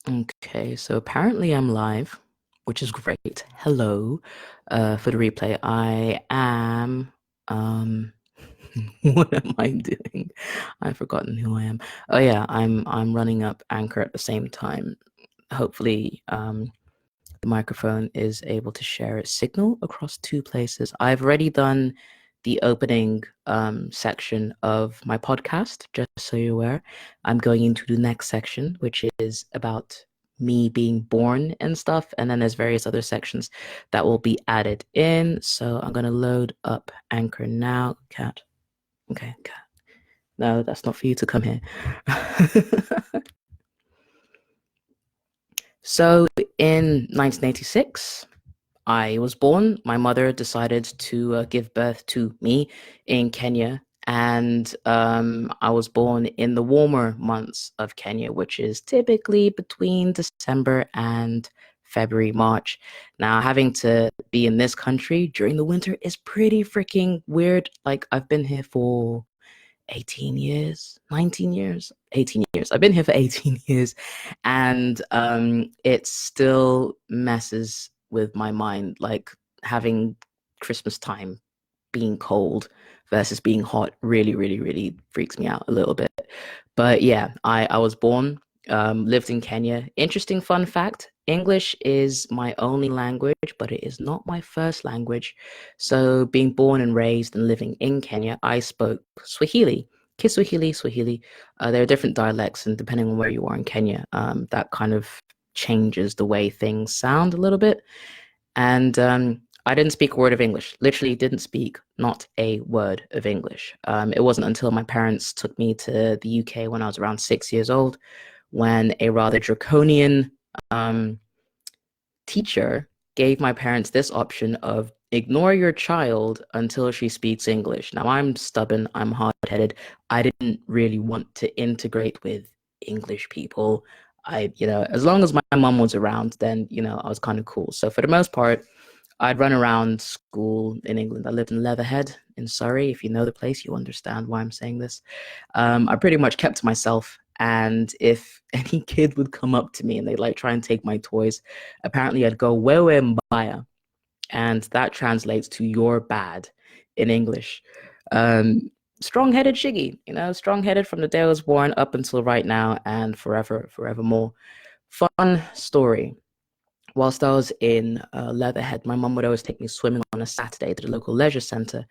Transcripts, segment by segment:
Okay, so apparently I'm live, which is great. Hello, for the replay. I am, um, what am I doing? I've forgotten who I am. Oh yeah, I'm running up Anchor at the same time. Hopefully, the microphone is able to share its signal across two places. I've already done the opening section of my podcast, just so you're aware. I'm going into the next section, which is about me being born and stuff. And then there's various other sections that will be added in. So I'm going to load up Anchor now. Cat. Okay, cat. No, that's not for you to come here. So in 1986, I was born. My mother decided to give birth to me in Kenya, and I was born in the warmer months of Kenya, which is typically between December and February, March. Now, having to be in this country during the winter is pretty freaking weird. Like, I've been here for 18 years, 19 years, 18 years. I've been here for 18 years, and it still messes with my mind, like having Christmas time being cold versus being hot really, really, really freaks me out a little bit. But yeah, I was born, lived in Kenya. Interesting fun fact: English is my only language, but it is not my first language. So, being born and raised and living in Kenya, I spoke Swahili, Kiswahili, Swahili. There are different dialects, and depending on where you are in Kenya, that kind of changes the way things sound a little bit. And I didn't speak a word of English. Literally, didn't speak not a word of English. It wasn't until my parents took me to the UK when I was around 6 years old, when a rather draconian um, teacher gave my parents this option of ignore your child until she speaks English. Now, I'm stubborn, I'm hard headed. I didn't really want to integrate with English people. As long as my mom was around, then, I was kind of cool. So, for the most part, I'd run around school in England. I lived in Leatherhead in Surrey. If you know the place, you understand why I'm saying this. I pretty much kept to myself. And if any kid would come up to me and they'd like try and take my toys, apparently I'd go wewe mbaya, and that translates to "you're bad" in English. Um, Strong-headed Shiggy, strong-headed from the day I was born up until right now and forever, forevermore. Fun story. Whilst I was in Leatherhead, my mum would always take me swimming on a Saturday to the local leisure centre,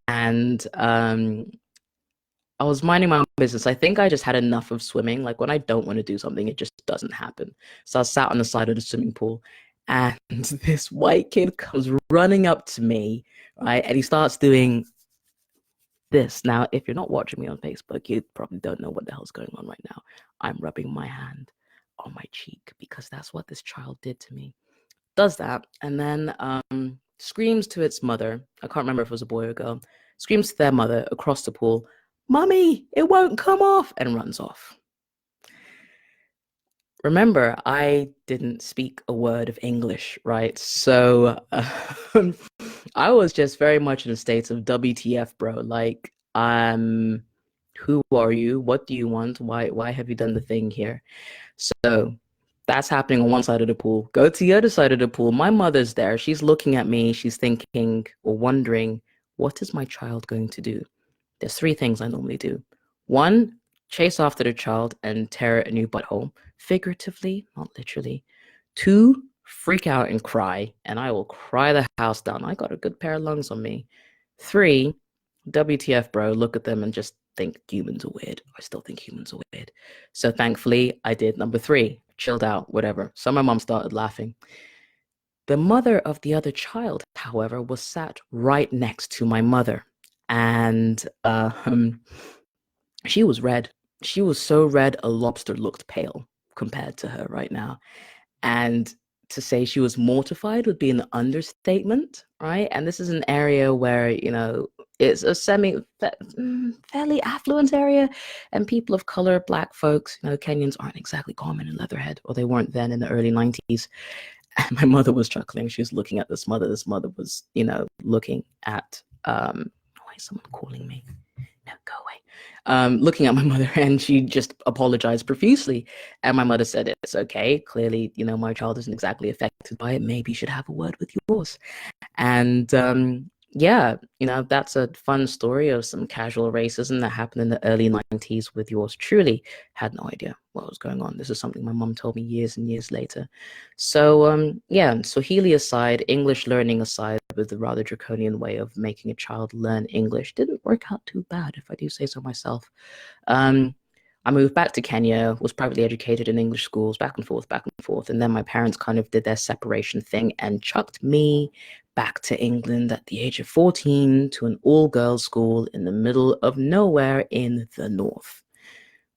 and I was minding my own business. I think I just had enough of swimming. Like when I don't want to do something, it just doesn't happen. So I sat on the side of the swimming pool, and this white kid comes running up to me, right? And he starts doing this. Now, if you're not watching me on Facebook, you probably don't know what the hell's going on right now. I'm rubbing my hand on my cheek because that's what this child did to me. Does that, and then screams to its mother. I can't remember if it was a boy or a girl. Screams to their mother across the pool, "Mummy, it won't come off," and runs off. Remember, I didn't speak a word of English, right? So I was just very much in a state of WTF, bro. Like, who are you? What do you want? Why have you done the thing here? So that's happening on one side of the pool. Go to the other side of the pool. My mother's there. She's looking at me. She's thinking or wondering, what is my child going to do? There's three things I normally do. One, chase after the child and tear a new butthole, figuratively, not literally. Two, freak out and cry, and I will cry the house down. I got a good pair of lungs on me. Three, WTF, bro, look at them and just think humans are weird. I still think humans are weird. So thankfully, I did number three, chilled out, whatever. So my mom started laughing. The mother of the other child, however, was sat right next to my mother. And she was red. She was so red, a lobster looked pale compared to her right now. And to say she was mortified would be an understatement, right? And this is an area where, it's a fairly affluent area, and people of color, black folks, Kenyans aren't exactly common in Leatherhead, or they weren't then in the early 90s. And my mother was chuckling. She was looking at this mother. This mother was, looking at, why is someone calling me? no, go away. Looking at my mother, and she just apologized profusely. And my mother said, it's okay. Clearly, my child isn't exactly affected by it. Maybe you should have a word with yours. And yeah, that's a fun story of some casual racism that happened in the early 90s with yours truly. Had no idea what was going on. This is something my mom told me years and years later. So yeah, Swahili aside, English learning aside, with the rather draconian way of making a child learn English didn't work out too bad, if I do say so myself. Um, I moved back to Kenya, was privately educated in English schools, back and forth, back and forth. And then my parents kind of did their separation thing and chucked me back to England at the age of 14 to an all girls school in the middle of nowhere in the north.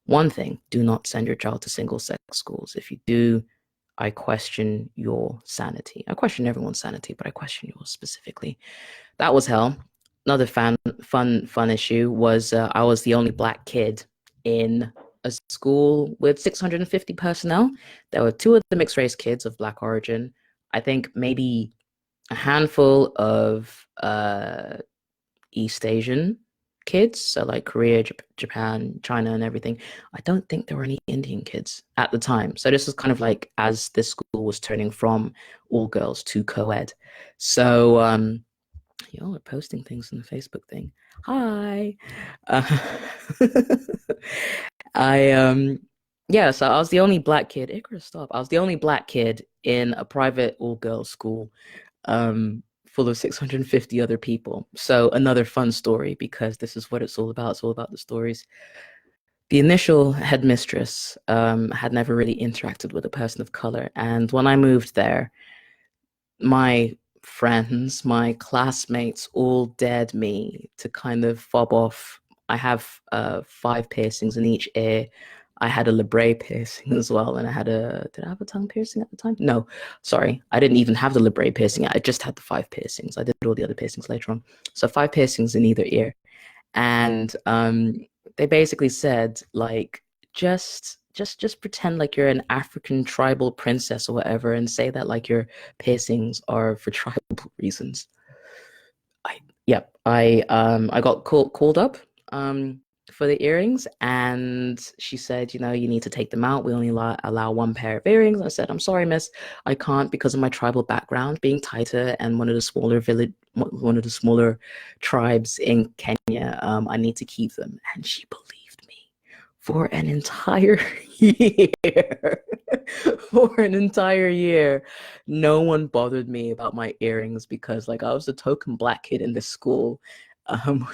One thing, do not send your child to single sex schools. If you do, I question your sanity. I question everyone's sanity, but I question yours specifically. That was hell. Another fun issue was I was the only black kid in a school with 650 personnel. There were two of the mixed race kids of black origin. I think maybe a handful of East Asian kids, so like Korea, Japan, China, and everything. I don't think there were any Indian kids at the time. So this was kind of like as this school was turning from all girls to co-ed. So y'all are posting things in the Facebook thing. Hi. Uh, I yeah, so I was the only black kid. Icarus, stop. I was the only black kid in a private all girls school full of 650 other people. So another fun story because this is what it's all about. It's all about the stories. The initial headmistress had never really interacted with a person of color. And when I moved there, my friends, my classmates all dared me to kind of fob off. I have 5 piercings in each ear. I had a labrae piercing as well, and did I have a tongue piercing at the time? No, sorry, I didn't even have the labrae piercing. I just had the 5 piercings. I did all the other piercings later on. So 5 piercings in either ear. And they basically said like just pretend like you're an African tribal princess or whatever and say that like your piercings are for tribal reasons. I I got called up for the earrings, and she said, you need to take them out. We only allow 1 pair of earrings. I said, I'm sorry, miss, I can't because of my tribal background, being Taita and one of the smaller tribes in Kenya. I need to keep them, and she believed me for an entire year. For an entire year, no one bothered me about my earrings because, like, I was the token black kid in this school,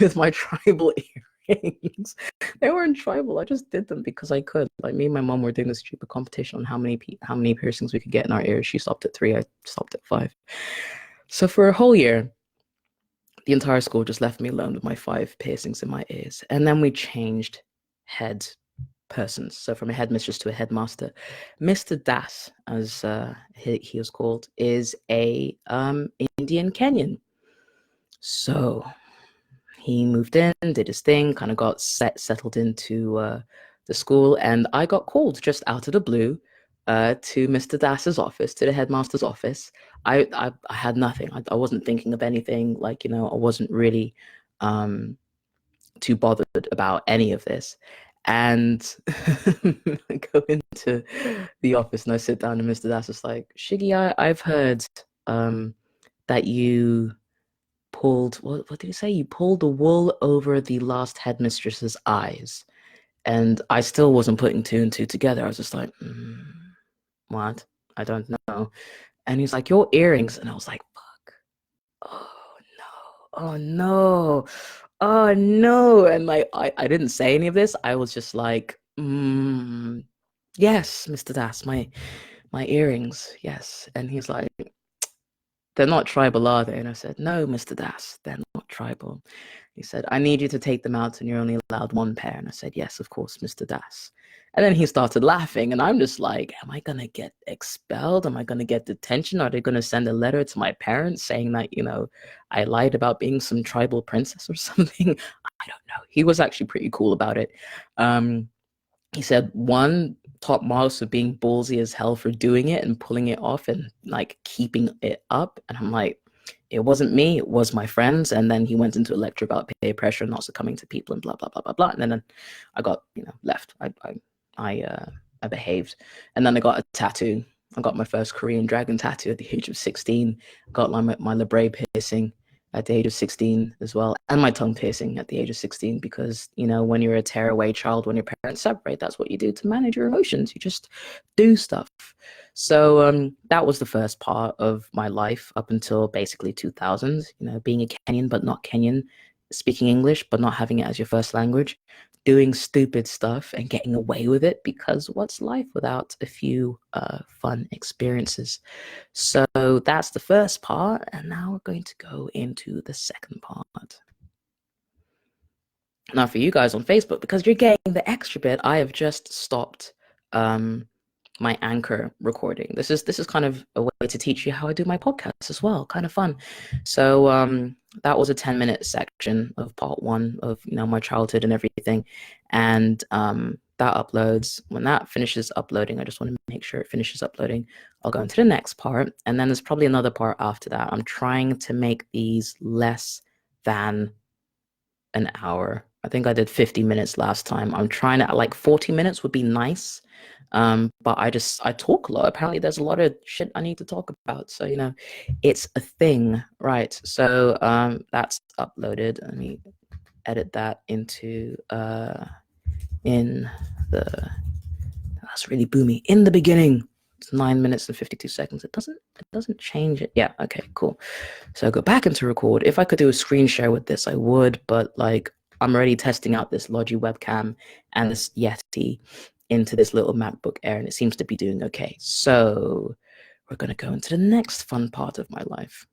with my tribal earrings. They weren't tribal. I just did them because I could. Like me and my mom were doing this stupid competition on how many piercings we could get in our ears. She stopped at 3. I stopped at 5. So for a whole year, the entire school just left me alone with my 5 piercings in my ears, and then we changed head persons. So from a headmistress to a headmaster. Mr. Das, as he was called, is a Indian Kenyan. So he moved in, did his thing, kind of got settled into the school, and I got called just out of the blue to Mr. Das's office, to the headmaster's office. I had nothing. I wasn't thinking of anything. Like, I wasn't really too bothered about any of this. And I go into the office and I sit down, and Mr. Das is like, Shiggy, I've heard that you pulled, what did you say? You pulled the wool over the last headmistress's eyes. And I still wasn't putting 2 and 2 together. I was just like, what? I don't know. And he's like, your earrings. And I was like, fuck. Oh no. Oh no. Oh no. And like I didn't say any of this. I was just like, yes, Mr. Das, my earrings, yes. And he's like, they're not tribal, are they? And I said, no, Mr. Das, they're not tribal. He said, I need you to take them out and you're only allowed 1 pair. And I said, yes, of course, Mr. Das. And then he started laughing, and I'm just like, am I going to get expelled? Am I going to get detention? Are they going to send a letter to my parents saying that, I lied about being some tribal princess or something? I don't know. He was actually pretty cool about it. He said, one, top marks for being ballsy as hell for doing it and pulling it off and like keeping it up. And I'm like, it wasn't me, it was my friends. And then he went into a lecture about peer pressure and not succumbing to people and blah blah blah blah blah. And then I got, left. I behaved, and then I got a tattoo. I got my first Korean dragon tattoo at the age of 16. Got my labrae piercing at the age of 16 as well, and my tongue piercing at the age of 16, because when you're a tearaway child, when your parents separate, that's what you do to manage your emotions. You just do stuff. So that was the first part of my life up until basically 2000s, being a Kenyan but not Kenyan, speaking English but not having it as your first language, doing stupid stuff and getting away with it, because what's life without a few fun experiences? So that's the first part, and now we're going to go into the second part. Now, for you guys on Facebook, because you're getting the extra bit, I have just stopped my Anchor recording. This is kind of a way to teach you how I do my podcast as well. Kind of fun. So that was a 10-minute section of part one of my childhood and everything, and that uploads. When that finishes uploading, I just want to make sure it finishes uploading. I'll go into the next part, and then there's probably another part after that. I'm trying to make these less than an hour. I think I did 50 minutes last time. I'm trying to, like, 40 minutes would be nice. But I talk a lot. Apparently there's a lot of shit I need to talk about. So, it's a thing, right? So, that's uploaded. Let me edit that into, in the, that's really boomy. In the beginning, it's 9 minutes and 52 seconds. It doesn't change it. Yeah. Okay, cool. So I go back into record. If I could do a screen share with this, I would, but like, I'm already testing out this Logi webcam and this Yeti into this little MacBook Air, and it seems to be doing okay. So we're going to go into the next fun part of my life.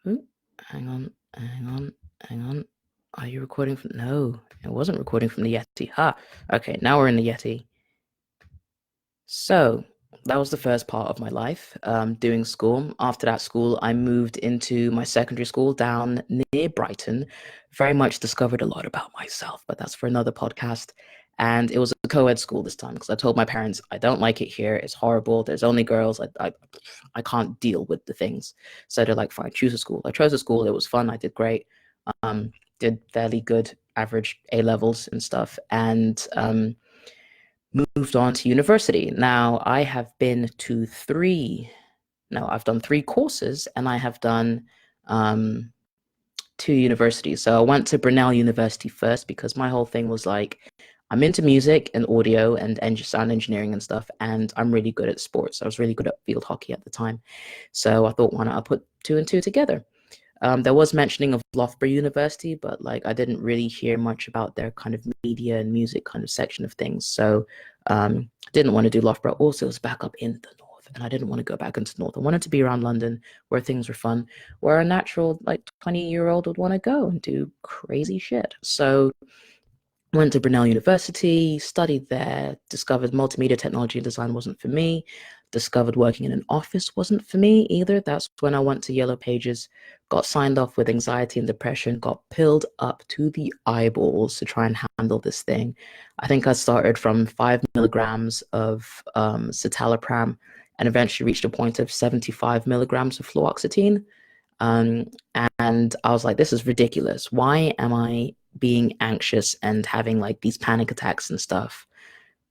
Ooh, hang on. Are you recording from? No, it wasn't recording from the Yeti. Okay, now we're in the Yeti. So that was the first part of my life, doing school. After that school, I moved into my secondary school down near Brighton. Very much discovered a lot about myself, but that's for another podcast. And it was a co-ed school this time, because I told my parents, I don't like it here. It's horrible. There's only girls. I can't deal with the things. So they're like, fine, choose a school. I chose a school. It was fun. I did great. Did fairly good, average A levels and stuff. And moved on to university. Now, I've done 3 courses, and I have done 2 universities. So I went to Brunel University first, because my whole thing was like, I'm into music and audio and sound engineering and stuff, and I'm really good at sports. I was really good at field hockey at the time. So I thought, why not I put 2 and 2 together? There was mentioning of Loughborough University, but like, I didn't really hear much about their kind of media and music kind of section of things. So didn't want to do Loughborough. Also, it was back up in the north, and I didn't want to go back into the north. I wanted to be around London, where things were fun, where a natural like 20-year-old would want to go and do crazy shit. So went to Brunel University, studied there, discovered multimedia technology and design wasn't for me, discovered working in an office wasn't for me either. That's when I went to Yellow Pages, got signed off with anxiety and depression, got pilled up to the eyeballs to try and handle this thing. I think I started from 5 milligrams of citalopram, and eventually reached a point of 75 milligrams of fluoxetine. Um, and I was like, this is ridiculous. Why am I being anxious and having like these panic attacks and stuff?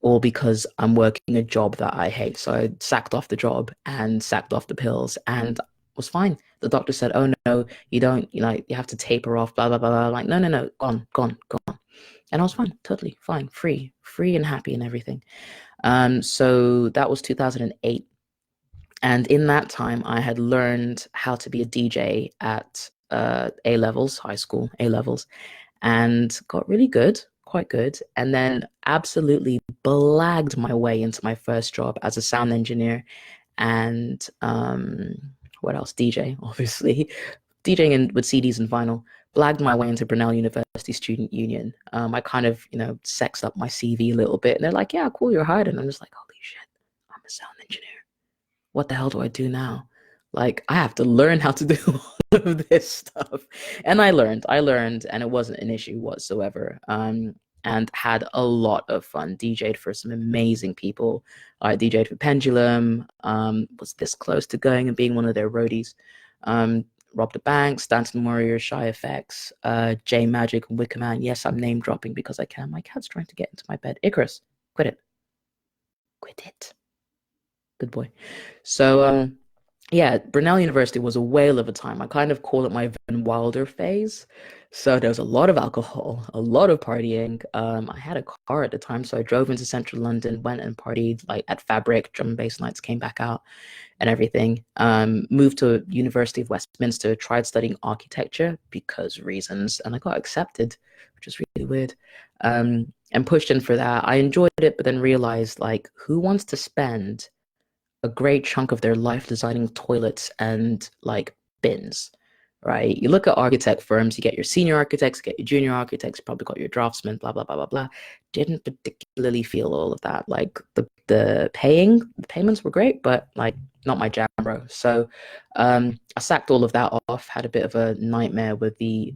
All because I'm working a job that I hate. So I sacked off the job and sacked off the pills and was fine. The doctor said, oh no, you don't, you have to taper off, blah, blah, blah, blah. I'm like, no, gone. And I was fine, totally fine, free and happy and everything. So that was 2008. And in that time, I had learned how to be a DJ at A levels, high school A levels, and got really good, quite good. And then absolutely blagged my way into my first job as a sound engineer. And what else? DJ, obviously. DJing with CDs and vinyl. Blagged my way into Brunel University Student Union. I kind of, sexed up my CV a little bit. And they're like, yeah, cool, you're hired. And I'm just like, holy shit, I'm a sound engineer. What the hell do I do now? Like, I have to learn how to do all of this stuff. And I learned, and it wasn't an issue whatsoever. and had a lot of fun. DJ'd for some amazing people. I DJ'd for Pendulum, was this close to going and being one of their roadies. Um, Rob the Bank, Stanton Warrior, Shy FX, J Magic, and Wicker Man. Yes, I'm name dropping because I can. My cat's trying to get into my bed. Icarus, quit it. Quit it. Good boy. So, yeah, Brunel University was a whale of a time. I kind of call it my Van Wilder phase. So there was a lot of alcohol, a lot of partying. I had a car at the time, so I drove into central London, went and partied like at Fabric, drum and bass nights, came back out and everything. Moved to University of Westminster, tried studying architecture because reasons, and I got accepted, which is really weird. And pushed in for that. I enjoyed it, but then realized like, who wants to spend a great chunk of their life designing toilets and like bins, right? You look at architect firms, you get your senior architects, you get your junior architects, you probably got your draftsmen, blah blah blah blah blah. Didn't particularly feel all of that. Like the payments were great, but like not my jam, bro. So I sacked all of that off. Had a bit of a nightmare with the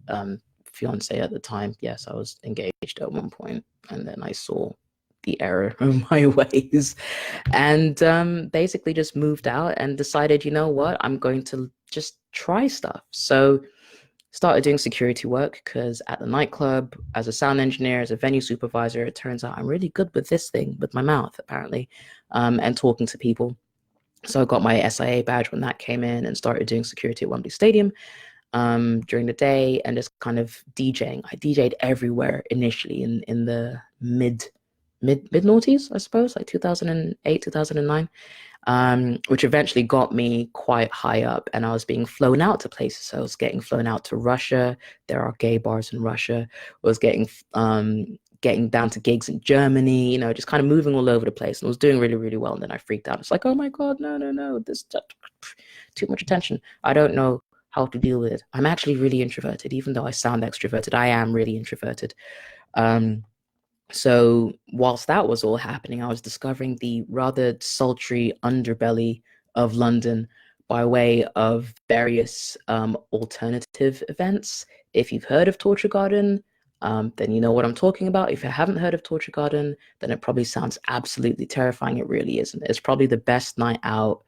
fiance at the time. Yes, I was engaged at one point, and then I saw the error of my ways and basically just moved out and decided, you know what, I'm going to just try stuff. So started doing security work because at the nightclub, as a sound engineer, as a venue supervisor, it turns out I'm really good with this thing, with my mouth, apparently, and talking to people. So I got my SIA badge when that came in and started doing security at Wembley Stadium during the day and just kind of DJing. I DJed everywhere initially in the mid noughties, I suppose, like 2008, 2009, which eventually got me quite high up, and I was being flown out to places. So I was getting flown out to Russia. There are gay bars in Russia. I was getting down to gigs in Germany, just kind of moving all over the place, and I was doing really, really well. And then I freaked out. It's like, oh my God, no, no, no, this too much attention. I don't know how to deal with it. I'm actually really introverted, even though I sound extroverted. I am really introverted. Um, so whilst that was all happening, I was discovering the rather sultry underbelly of London by way of various alternative events. If you've heard of Torture Garden, then you know what I'm talking about. If you haven't heard of Torture Garden, then it probably sounds absolutely terrifying. It really isn't. It's probably the best night out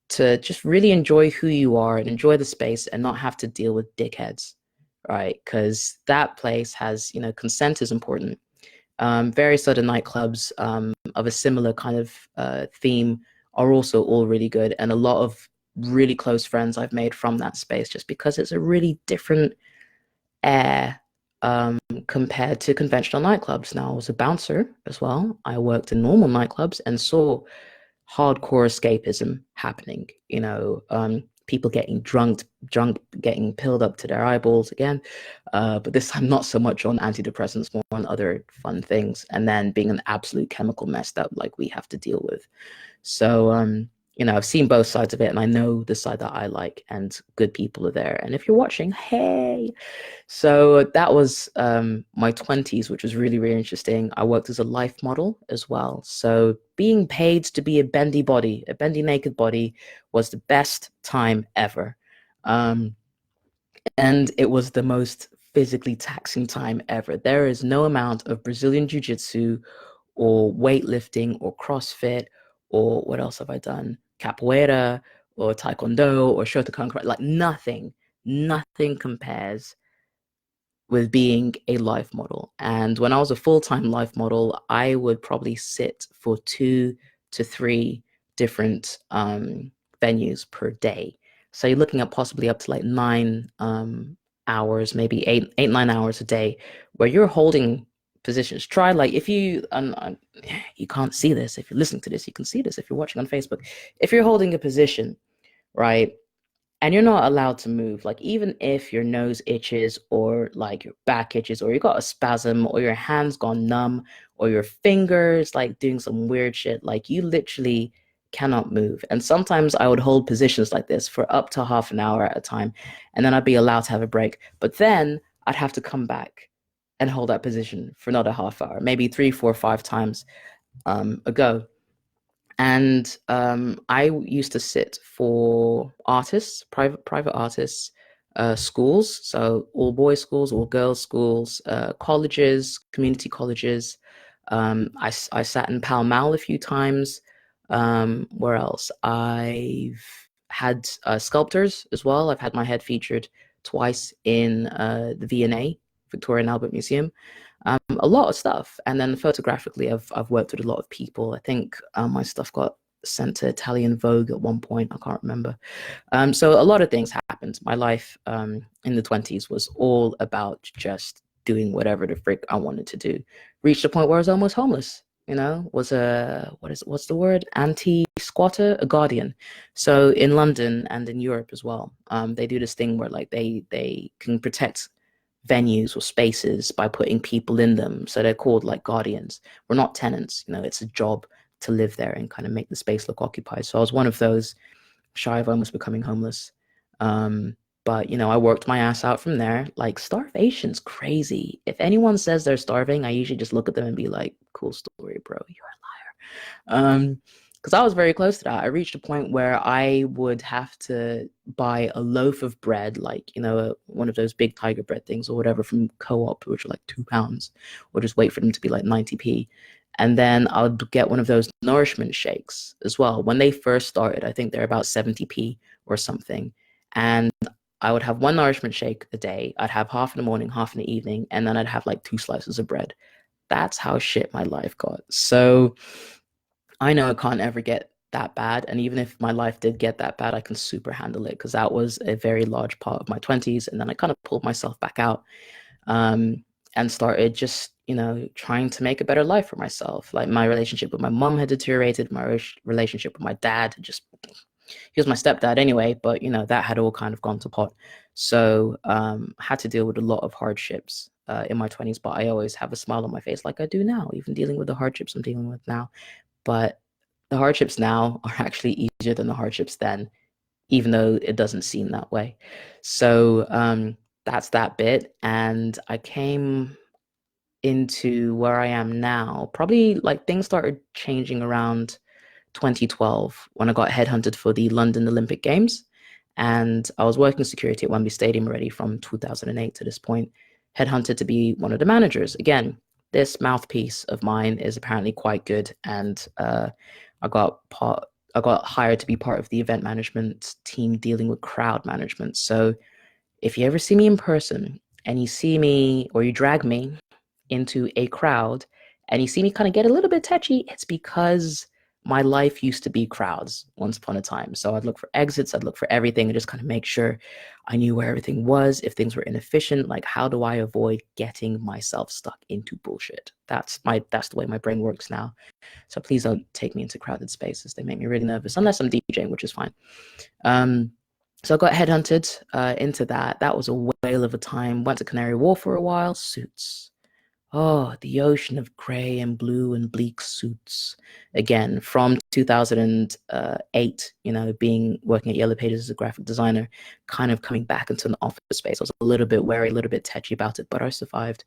to just really enjoy who you are and enjoy the space and not have to deal with dickheads, right? Because that place has, consent is important. Various other nightclubs of a similar kind of theme are also all really good, and a lot of really close friends I've made from that space just because it's a really different air compared to conventional nightclubs. Now, I was a bouncer as well. I worked in normal nightclubs and saw hardcore escapism happening. People getting drunk, getting pilled up to their eyeballs again. But this time, not so much on antidepressants, more on other fun things, and then being an absolute chemical mess that like we have to deal with. So, I've seen both sides of it, and I know the side that I like, and good people are there. And if you're watching, hey, so that was my 20s, which was really, really interesting. I worked as a life model as well. So being paid to be a bendy body, a bendy naked body, was the best time ever. Um, and it was the most physically taxing time ever. There is no amount of Brazilian Jiu Jitsu or weightlifting or CrossFit or what else have I done? Capoeira or Taekwondo or Shotokan, like nothing compares with being a life model. And when I was a full-time life model, I would probably sit for 2 to 3 different venues per day. So you're looking at possibly up to like 9 hours, maybe 9 hours a day, where you're holding positions. Try like if you you can't see this. If you're listening to this, you can see this. If you're watching on Facebook, if you're holding a position, right? And you're not allowed to move, like even if your nose itches or like your back itches or you got a spasm or your hands gone numb or your fingers like doing some weird shit, like you literally cannot move. And sometimes I would hold positions like this for up to half an hour at a time, and then I'd be allowed to have a break, but then I'd have to come back and hold that position for another half hour, maybe 3 4 5 times ago. And I used to sit for artists, private artists, schools, so all boys schools, all girls schools, colleges, community colleges. I sat in Pall Mall a few times. Where else? I've had sculptors as well. I've had my head featured twice in the V&A, Victoria and Albert Museum. A lot of stuff. And then photographically, I've worked with a lot of people. I think my stuff got sent to Italian Vogue at one point. I can't remember. So a lot of things happened. My life in the 20s was all about just doing whatever the frick I wanted to do. Reached a point where I was almost homeless. You know, was a what's the word? Anti-squatter, a guardian. So in London and in Europe as well, they do this thing where like they can protect venues or spaces by putting people in them. So they're called like guardians. We're not tenants. You know, it's a job to live there and kind of make the space look occupied. So I was one of those, shy of almost becoming homeless. Um, but you know, I worked my ass out from there. Like starvation's crazy. If anyone says they're starving, I usually just look at them and be like, "Cool story, bro. You're a liar." Because I was very close to that. I reached a point where I would have to buy a loaf of bread, like you know, one of those big tiger bread things or whatever from Co-op, which are like £2, or just wait for them to be like 90p. And then I'll get one of those nourishment shakes as well. When they first started, I think they're about 70p or something. And I would have one nourishment shake a day. I'd have half in the morning, half in the evening, and then I'd have like 2 slices of bread. That's how shit my life got. So I know it can't ever get that bad. And even if my life did get that bad, I can super handle it because that was a very large part of my 20s. And then I kind of pulled myself back out and started just, you know, trying to make a better life for myself. Like my relationship with my mom had deteriorated, my relationship with my dad had just, he was my stepdad anyway, but you know, that had all kind of gone to pot. So I had to deal with a lot of hardships in my 20s, but I always have a smile on my face like I do now, even dealing with the hardships I'm dealing with now. But the hardships now are actually easier than the hardships then, even though it doesn't seem that way. So that's that bit. And I came into where I am now. Probably like things started changing around 2012 when I got headhunted for the London Olympic Games. And I was working security at Wembley Stadium already from 2008 to this point, headhunted to be one of the managers. Again, this mouthpiece of mine is apparently quite good. And I got part I got hired to be part of the event management team dealing with crowd management. So if you ever see me in person and you see me or you drag me into a crowd and you see me kind of get a little bit touchy, it's because my life used to be crowds once upon a time. So I'd look for exits, I'd look for everything and just kind of make sure I knew where everything was. If things were inefficient, like how do I avoid getting myself stuck into bullshit? That's the way my brain works now. So please don't take me into crowded spaces. They make me really nervous, unless I'm DJing, which is fine. Um, so I got headhunted into that. That was a whale of a time. Went to Canary Wharf for a while. Suits. Oh, the ocean of gray and blue and bleak suits. Again, from 2008, you know, being working at Yellow Pages as a graphic designer, kind of coming back into an office space. I was a little bit wary, a little bit touchy about it, but I survived.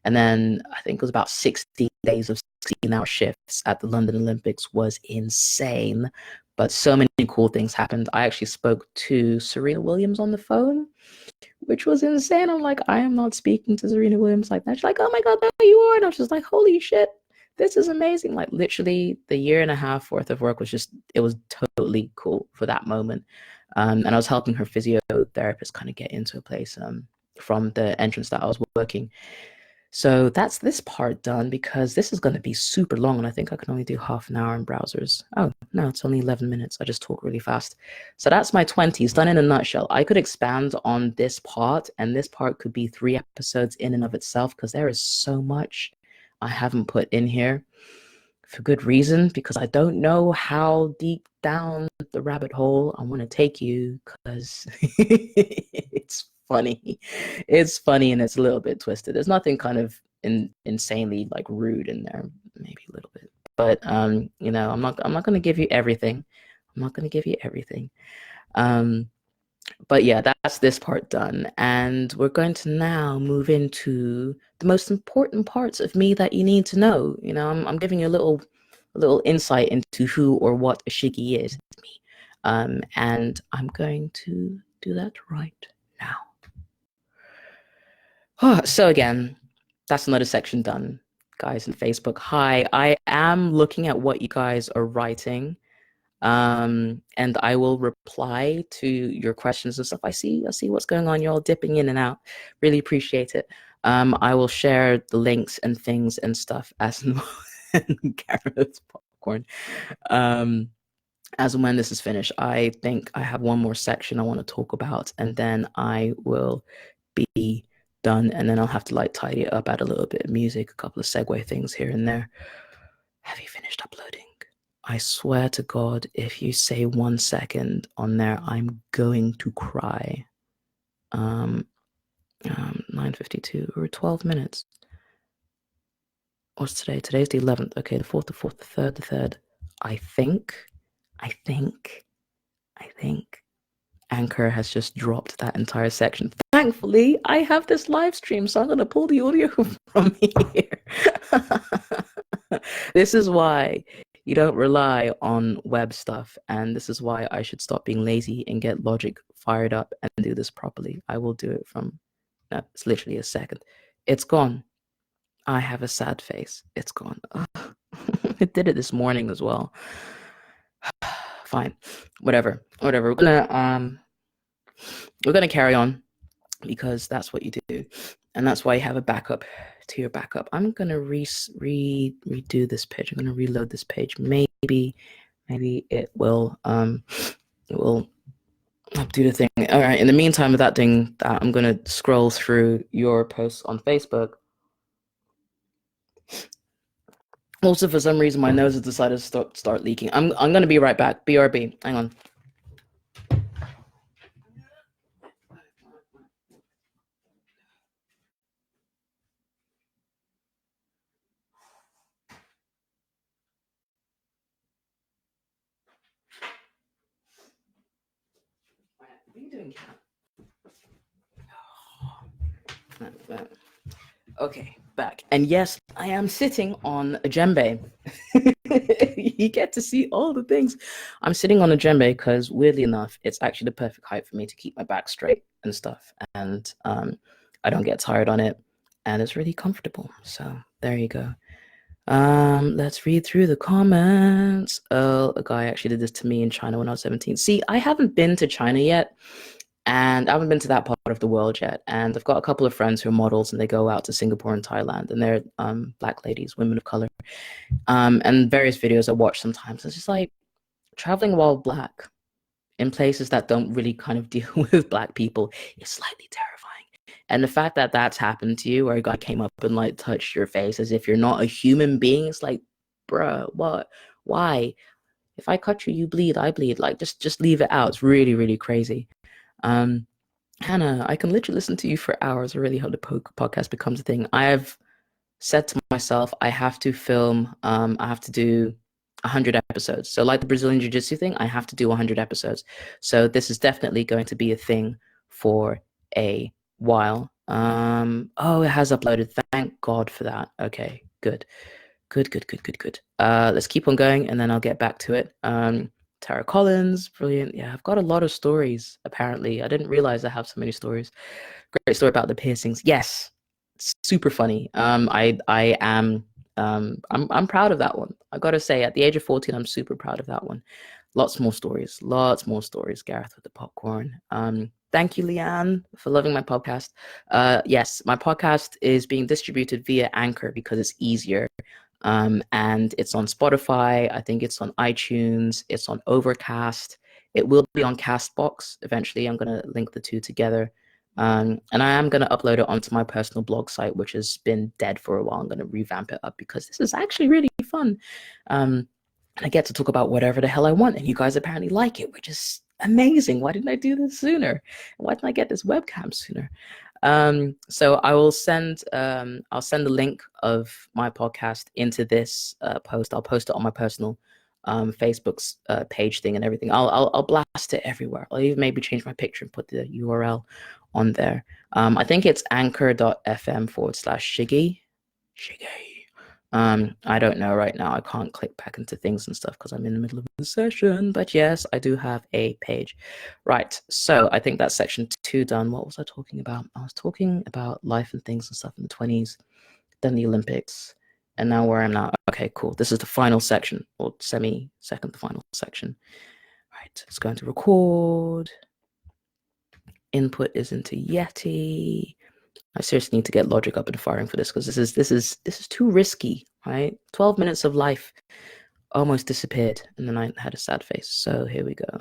And then I think it was about 60 days of 16-hour shifts at the London Olympics was insane. But so many cool things happened. I actually spoke to Serena Williams on the phone, which was insane. I'm like, I am not speaking to Serena Williams like that. She's like, oh my God, there you are. And I was just like, holy shit, this is amazing. Like literally the year and a half worth of work was just, it was totally cool for that moment. And I was helping her physiotherapist kind of get into a place from the entrance that I was working. So that's this part done because this is going to be super long and I think I can only do half an hour in browsers. Oh, no, it's only 11 minutes. I just talk really fast. So that's my 20s done in a nutshell. I could expand on this part and this part could be 3 episodes in and of itself because there is so much I haven't put in here for good reason because I don't know how deep down the rabbit hole I want to take you because it's funny. It's funny and it's a little bit twisted. There's nothing kind of insanely like rude in there, maybe a little bit. But you know, I'm not gonna give you everything. I'm not gonna give you everything. Um, but yeah, that's this part done. And we're going to now move into the most important parts of me that you need to know. You know, I'm giving you a little insight into who or what a Shiggy is. And I'm going to do that right now. So again, that's another section done, guys, in Facebook. Hi, I am looking at what you guys are writing. And I will reply to your questions and stuff. I see what's going on. You're all dipping in and out. Really appreciate it. I will share the links and things and stuff as Gareth's popcorn. Um, as and when this is finished, I think I have one more section I want to talk about, and then I will be done. And then I'll have to like tidy it up, add a little bit of music, a couple of segue things here and there. Have you finished uploading? I swear to God, if you say 1 second on there, I'm going to cry. 9:52 or 12 minutes. What's today? Today's the 11th. Okay, the 4th, the 4th, the 3rd, the 3rd. I think, I think, I think Anchor has just dropped that entire section. Thankfully, I have this live stream, so I'm going to pull the audio from here. This is why you don't rely on web stuff, and this is why I should stop being lazy and get Logic fired up and do this properly. I will do it from, no, it's literally a second. It's gone. I have a sad face. It's gone. It did it this morning as well. Fine. Whatever. We're gonna carry on because that's what you do, and that's why you have a backup to your backup. I'm gonna redo this page. I'm gonna reload this page. Maybe it will do the thing. All right. In the meantime, without doing that, I'm gonna scroll through your posts on Facebook. Also, for some reason, my nose has decided to start leaking. I'm gonna be right back. BRB. Hang on. What are you doing, cat? Okay, back. And yes, I am sitting on a djembe. You get to see all the things. I'm sitting on a djembe because, weirdly enough, it's actually the perfect height for me to keep my back straight and stuff. And I don't get tired on it. And it's really comfortable. So there you go. Let's read through the comments. Oh, a guy actually did this to me in China when I was 17. See, I haven't been to China yet. And I haven't been to that part of the world yet. And I've got a couple of friends who are models, and they go out to Singapore and Thailand, and they're black ladies, women of color. And various videos I watch sometimes. It's just like traveling while black in places that don't really kind of deal with black people is slightly terrifying. And the fact that that's happened to you, where a guy came up and like touched your face as if you're not a human being, it's like, bruh, what? Why? If I cut you, you bleed, I bleed. Like, just leave it out. It's really, really crazy. Um, Hannah, I can literally listen to you for hours. I really hope the podcast becomes a thing. I have said to myself, I have to film, I have to do 100 episodes. So, like the Brazilian Jiu Jitsu thing, I have to do 100 episodes. So, this is definitely going to be a thing for a while. Oh, it has uploaded. Thank God for that. Okay, good. Good. Let's keep on going and then I'll get back to it. Tara Collins, brilliant. Yeah, I've got a lot of stories, apparently. I didn't realize I have so many stories. Great story about the piercings. Yes, super funny. I am I'm proud of that one. I gotta say, at the age of 14, I'm super proud of that one. Lots more stories. Gareth with the popcorn. Thank you, Leanne, for loving my podcast. Yes, my podcast is being distributed via Anchor because it's easier. And it's on Spotify. I think it's on iTunes. It's on Overcast. It will be on Castbox eventually. I'm going to link the two together. And I am going to upload it onto my personal blog site, which has been dead for a while. I'm going to revamp it up because this is actually really fun. And I get to talk about whatever the hell I want. And you guys apparently like it, which is amazing. Why didn't I do this sooner? Why didn't I get this webcam sooner? So I will send I'll send the link of my podcast into this post. I'll post it on my personal Facebook's page thing and everything. I'll blast it everywhere. I'll even maybe change my picture and put the URL on there. I think it's anchor.fm/Shiggi. Shiggy. I don't know right now. I can't click back into things and stuff because I'm in the middle of the session. But yes, I do have a page. Right. So I think that's section two done. What was I talking about? I was talking about life and things and stuff in the 20s, then the Olympics, and now where I'm now. Okay, cool. This is the final section, or semi-second, the final section. Right. It's going to record. Input is into Yeti. I seriously need to get logic up and firing for this because this is too risky, right? 12 minutes of life almost disappeared, and then I had a sad face. So here we go.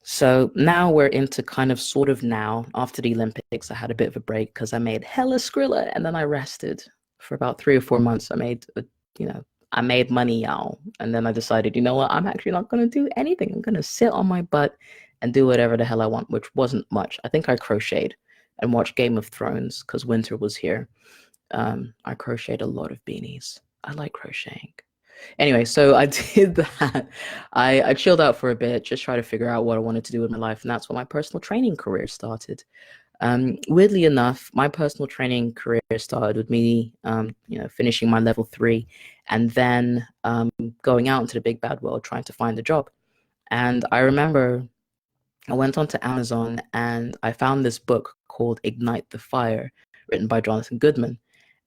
So now we're into kind of sort of now. After the Olympics, I had a bit of a break because I made hella Skrilla, and then I rested for about 3 or 4 months. You know, I made money, y'all, and then I decided, you know what? I'm actually not gonna do anything. I'm gonna sit on my butt and do whatever the hell I want, which wasn't much. I think I crocheted and watched Game of Thrones because winter was here. I crocheted a lot of beanies. I like crocheting. Anyway, so I did that. I chilled out for a bit, just try to figure out what I wanted to do with my life, and that's when my personal training career started. Weirdly enough, my personal training career started with me, finishing my level 3, and then going out into the big bad world trying to find a job. And I remember I went onto Amazon and I found this book called Ignite the Fire, written by Jonathan Goodman,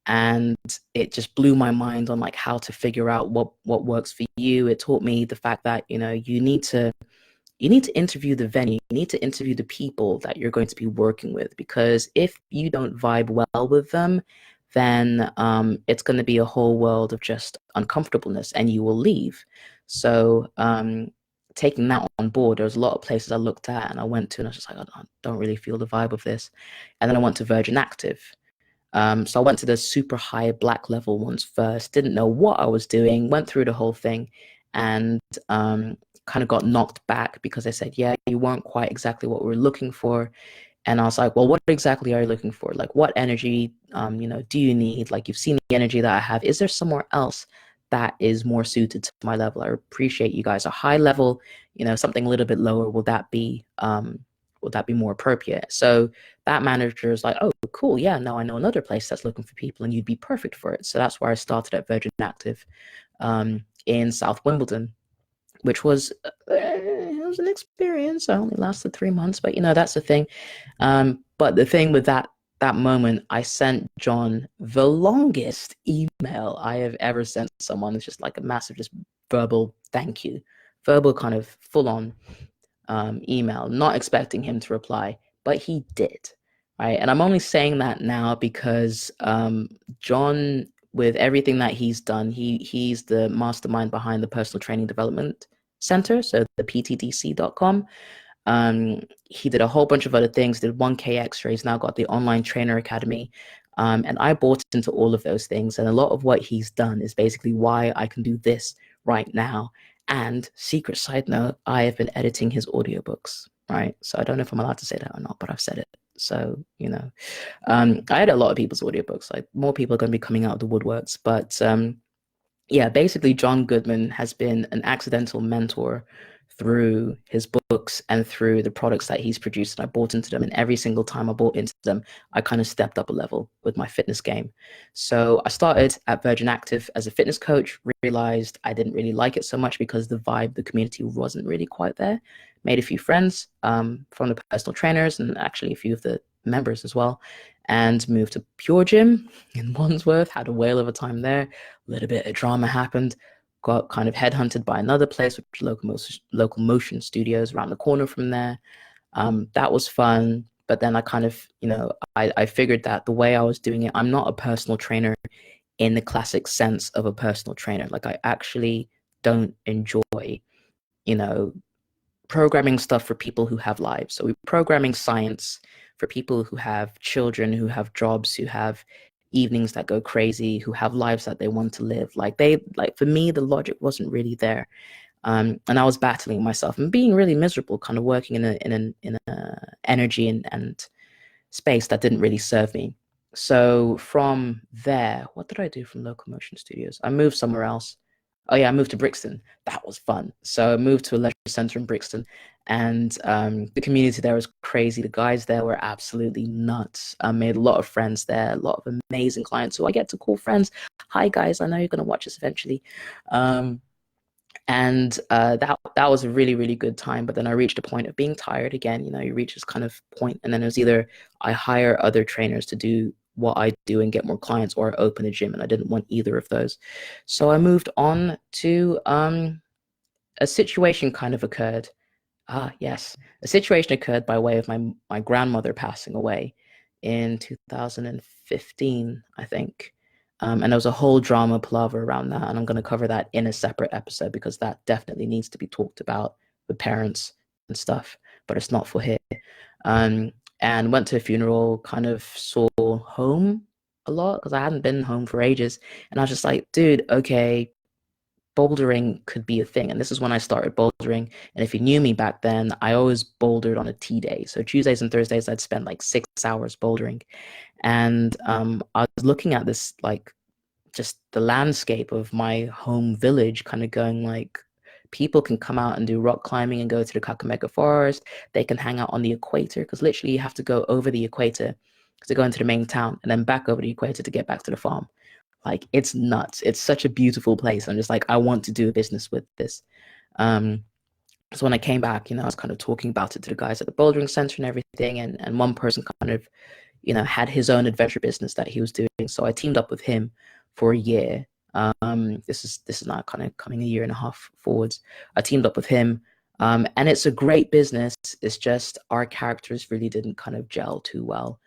and it just blew my mind on like how to figure out what works for you. It taught me the fact that you need to interview the venue, you need to interview the people that you're going to be working with, because if you don't vibe well with them, then it's going to be a whole world of just uncomfortableness and you will leave. So taking that on board, there was a lot of places I looked at and I went to and I was just like, I don't really feel the vibe of this. And then I went to Virgin Active. So I went to the super high black level ones first, didn't know what I was doing, went through the whole thing, and kind of got knocked back because they said, yeah, you weren't quite exactly what we were looking for. And I was like, well, what exactly are you looking for? Like, what energy, do you need? Like, you've seen the energy that I have. Is there somewhere else that is more suited to my level? I appreciate you guys are high level, something a little bit lower. Would that be more appropriate? So that manager is like, oh, cool. Yeah, no, I know another place that's looking for people and you'd be perfect for it. So that's where I started at Virgin Active in South Wimbledon, which was it was an experience. I only lasted 3 months, but that's the thing. But the thing with that moment, I sent John the longest email I have ever sent someone. It's just like a massive, just verbal thank you, verbal kind of full on email, not expecting him to reply, but he did. Right. And I'm only saying that now because John, with everything that he's done, he's the mastermind behind the Personal Training Development Center, so the ptdc.com. He did a whole bunch of other things, did 1K X-rays, now got the Online Trainer Academy. And I bought into all of those things. And a lot of what he's done is basically why I can do this right now. And secret side note, I have been editing his audiobooks, right? So I don't know if I'm allowed to say that or not, but I've said it. So, I had a lot of people's audiobooks, like more people are going to be coming out of the woodworks. But yeah, basically, John Goodman has been an accidental mentor through his books and through the products that he's produced. And I bought into them. And every single time I bought into them, I kind of stepped up a level with my fitness game. So I started at Virgin Active as a fitness coach, realized I didn't really like it so much because the vibe, the community wasn't really quite there. Made a few friends from the personal trainers and actually a few of the members as well, and moved to Pure Gym in Wandsworth, had a whale of a time there. A little bit of drama happened, got kind of headhunted by another place, which was Local Motion Studios around the corner from there. That was fun. But then I kind of, I figured that the way I was doing it, I'm not a personal trainer in the classic sense of a personal trainer. Like I actually don't enjoy, you know, programming stuff for people who have lives. So we're programming science for people who have children, who have jobs, who have evenings that go crazy, who have lives that they want to live. Like for me, the logic wasn't really there. And I was battling myself and being really miserable, kind of working in a energy and space that didn't really serve me. So from there, what did I do from Locomotion Studios? I moved somewhere else. Oh yeah, I moved to Brixton. That was fun. So I moved to a leisure center in Brixton, and the community there was crazy. The guys there were absolutely nuts. I made a lot of friends there, a lot of amazing clients who I get to call friends. Hi guys, I know you're gonna watch this eventually. Um, and that was a really really good time. But then I reached a point of being tired again. You know, you reach this kind of point, and then it was either I hire other trainers to do what I do and get more clients, or I open a gym, and I didn't want either of those. So I moved on to a situation kind of occurred. Ah, yes. A situation occurred by way of my grandmother passing away in 2015, I think. And there was a whole drama palaver around that, and I'm going to cover that in a separate episode because that definitely needs to be talked about with parents and stuff, but it's not for here. Um, and went to a funeral, kind of saw home a lot because I hadn't been home for ages, and I was just like, dude, okay, bouldering could be a thing. And this is when I started bouldering. And if you knew me back then, I always bouldered on a T day. So Tuesdays and Thursdays, I'd spend like 6 hours bouldering. And I was looking at this, like, just the landscape of my home village, kind of going like, people can come out and do rock climbing and go to the Kakamega forest. They can hang out on the equator because literally you have to go over the equator to go into the main town and then back over the equator to get back to the farm. Like it's nuts. It's such a beautiful place. I'm just like, I want to do a business with this. Um, so when I came back, you know, I was kind of talking about it to the guys at the bouldering center and everything, and one person kind of, you know, had his own adventure business that he was doing. So I teamed up with him for a year. This is now kind of coming a year and a half forwards. I teamed up with him, and it's a great business. It's just our characters really didn't kind of gel too well.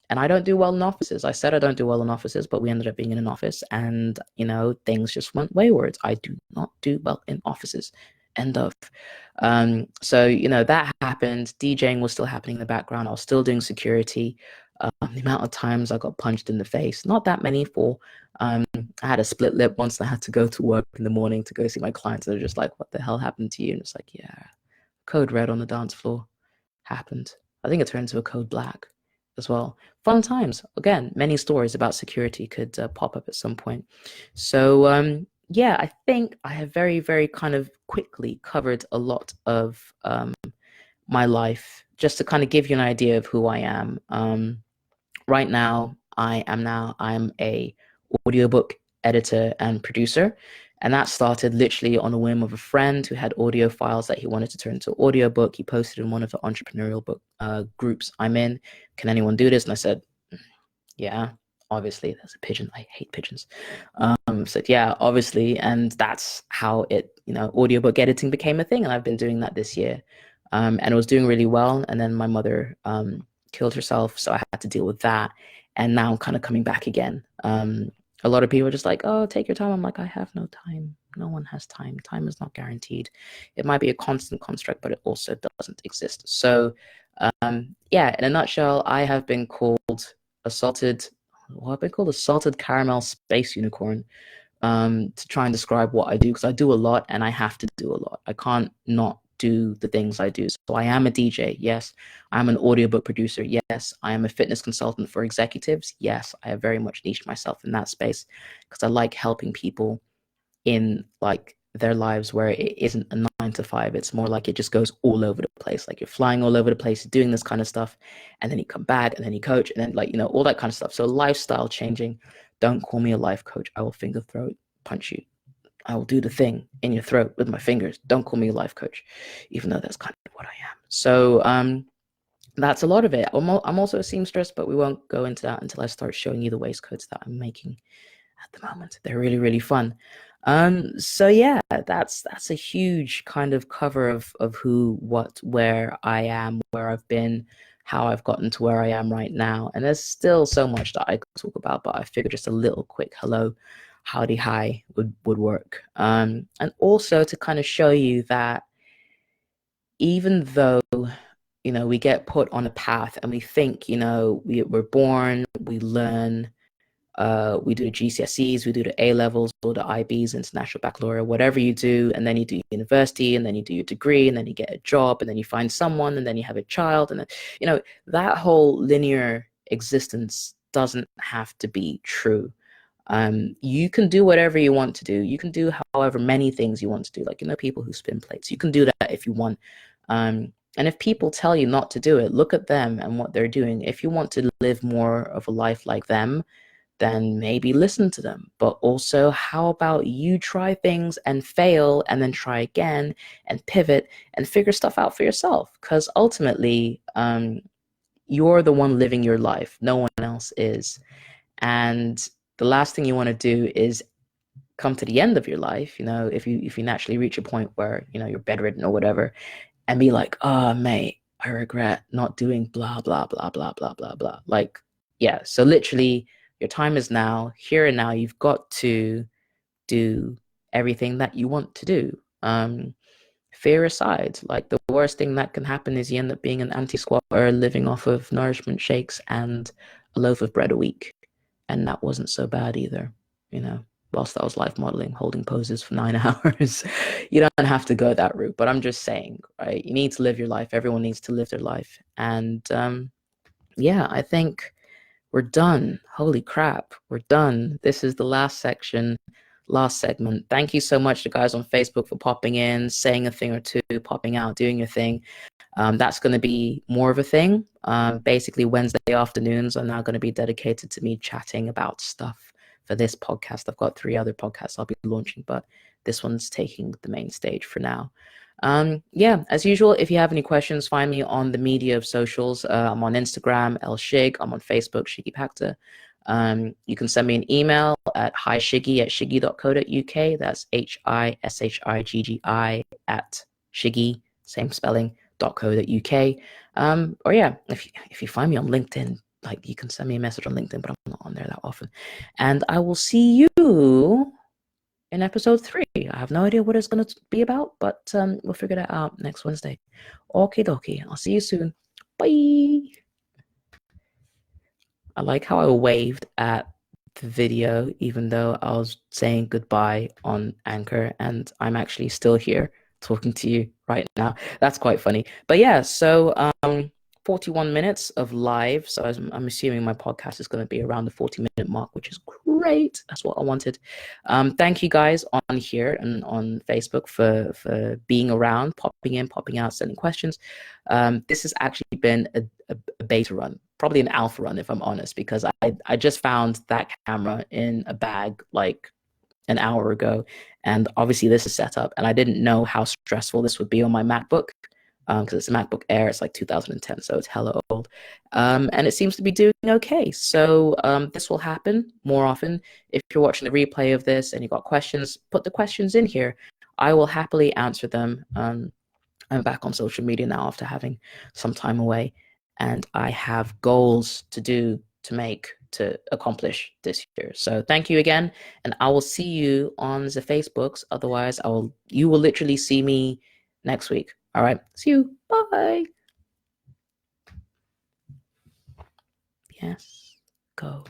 And I don't do well in offices. I said I don't do well in offices, but we ended up being in an office, and you know things just went wayward. I do not do well in offices. End of. So you know that happened. DJing was still happening in the background. I was still doing security. The amount of times I got punched in the face, not that many. For I had a split lip once, and I had to go to work in the morning to go see my clients. They're just like, "What the hell happened to you?" And it's like, "Yeah, code red on the dance floor happened." I think it turned to a code black as well. Fun times. Again, many stories about security could pop up at some point. So yeah, I think I have very, very kind of quickly covered a lot of my life just to kind of give you an idea of who I am. Right now, I'm a audiobook editor and producer. And that started literally on a whim of a friend who had audio files that he wanted to turn into an audiobook. He posted in one of the entrepreneurial book groups I'm in. Can anyone do this? And I said, yeah, obviously. There's a pigeon. I hate pigeons. Said, yeah, obviously. And that's how it, you know, audiobook editing became a thing. And I've been doing that this year. And it was doing really well. And then my mother killed herself. So I had to deal with that. And now I'm kind of coming back again. A lot of people are just like, oh, take your time. I'm like, I have no time. No one has time. Time is not guaranteed. It might be a constant construct, but it also doesn't exist. So, yeah, in a nutshell, I have been called assaulted, what have been called assaulted caramel space unicorn, to try and describe what I do, because I do a lot and I have to do a lot. I can't not do the things I do. So I am a DJ. Yes. I'm an audiobook producer. Yes. I am a fitness consultant for executives. Yes. I have very much niched myself in that space because I like helping people in like their lives where it isn't a 9 to 5. It's more like it just goes all over the place. Like you're flying all over the place, doing this kind of stuff, and then you come back and then you coach and then like, you know, all that kind of stuff. So lifestyle changing. Don't call me a life coach. I will finger throat punch you. I will do the thing in your throat with my fingers. Don't call me a life coach, even though that's kind of what I am. So that's a lot of it. I'm also a seamstress, but we won't go into that until I start showing you the waistcoats that I'm making at the moment. They're really, really fun. So yeah, that's a huge kind of cover of who, what, where I am, where I've been, how I've gotten to where I am right now. And there's still so much that I could talk about, but I figured just a little quick hello, howdy, hi would work. And also to kind of show you that even though, you know, we get put on a path and we think, you know, we're born, we learn, we do the GCSEs, we do the A levels, or the IBs, International Baccalaureate, whatever you do, and then you do university, and then you do your degree, and then you get a job, and then you find someone, and then you have a child, and then, you know, that whole linear existence doesn't have to be true. You can do whatever you want to do. You can do however many things you want to do. Like, people who spin plates. You can do that if you want. And if people tell you not to do it, look at them and what they're doing. If you want to live more of a life like them, then maybe listen to them. But also, how about you try things and fail and then try again and pivot and figure stuff out for yourself? Because ultimately, you're the one living your life. No one else is. And the last thing you want to do is come to the end of your life, if you naturally reach a point where, you're bedridden or whatever, and be like, oh, mate, I regret not doing blah, blah, blah, blah, blah, blah, blah. Like, yeah. So literally, your time is now, here and now. You've got to do everything that you want to do. Fear aside, like, the worst thing that can happen is you end up being an anti-squatter living off of nourishment shakes and a loaf of bread a week. And that wasn't so bad either, you know, whilst I was life modeling, holding poses for 9 hours. You don't have to go that route, but I'm just saying, right? You need to live your life. Everyone needs to live their life. And yeah, I think we're done. Holy crap, we're done. This is the last section, last segment. Thank you so much to guys on Facebook for popping in, saying a thing or two, popping out, doing your thing. That's going to be more of a thing. Basically, Wednesday afternoons are now going to be dedicated to me chatting about stuff for this podcast. I've got 3 other podcasts I'll be launching, but this one's taking the main stage for now. Yeah, as usual, if you have any questions, find me on the media of socials. I'm on Instagram, Shig. I'm on Facebook, Shiggy Pacta. You can send me an email at hishiggy@shiggy.co.uk. That's HISHIGGI at Shiggy, same spelling, .co.uk. Or yeah, if you find me on LinkedIn, like, you can send me a message on LinkedIn, but I'm not on there that often. And I will see you in episode 3. I have no idea what it's going to be about, but we'll figure that out next Wednesday. Okie dokie. I'll see you soon. Bye. I like how I waved at the video, even though I was saying goodbye on Anchor, and I'm actually still here talking to you right now. That's quite funny. But yeah, so 41 minutes of live. So I'm assuming my podcast is going to be around the 40-minute mark, which is great. That's what I wanted. Thank you guys on here and on Facebook for being around, popping in, popping out, sending questions. This has actually been a beta run, probably an alpha run, if I'm honest, because I just found that camera in a bag like an hour ago, and obviously this is set up, and I didn't know how stressful this would be on my MacBook, because it's a MacBook Air. It's like 2010, so it's hella old, and it seems to be doing okay. So this will happen more often. If you're watching the replay of this and you've got questions, put the questions in here. I will happily answer them. I'm back on social media now after having some time away, and I have goals to accomplish this year. So thank you again, and I will see you on the Facebooks. Otherwise, you will literally see me next week. All right, see you. Bye. Yes, go.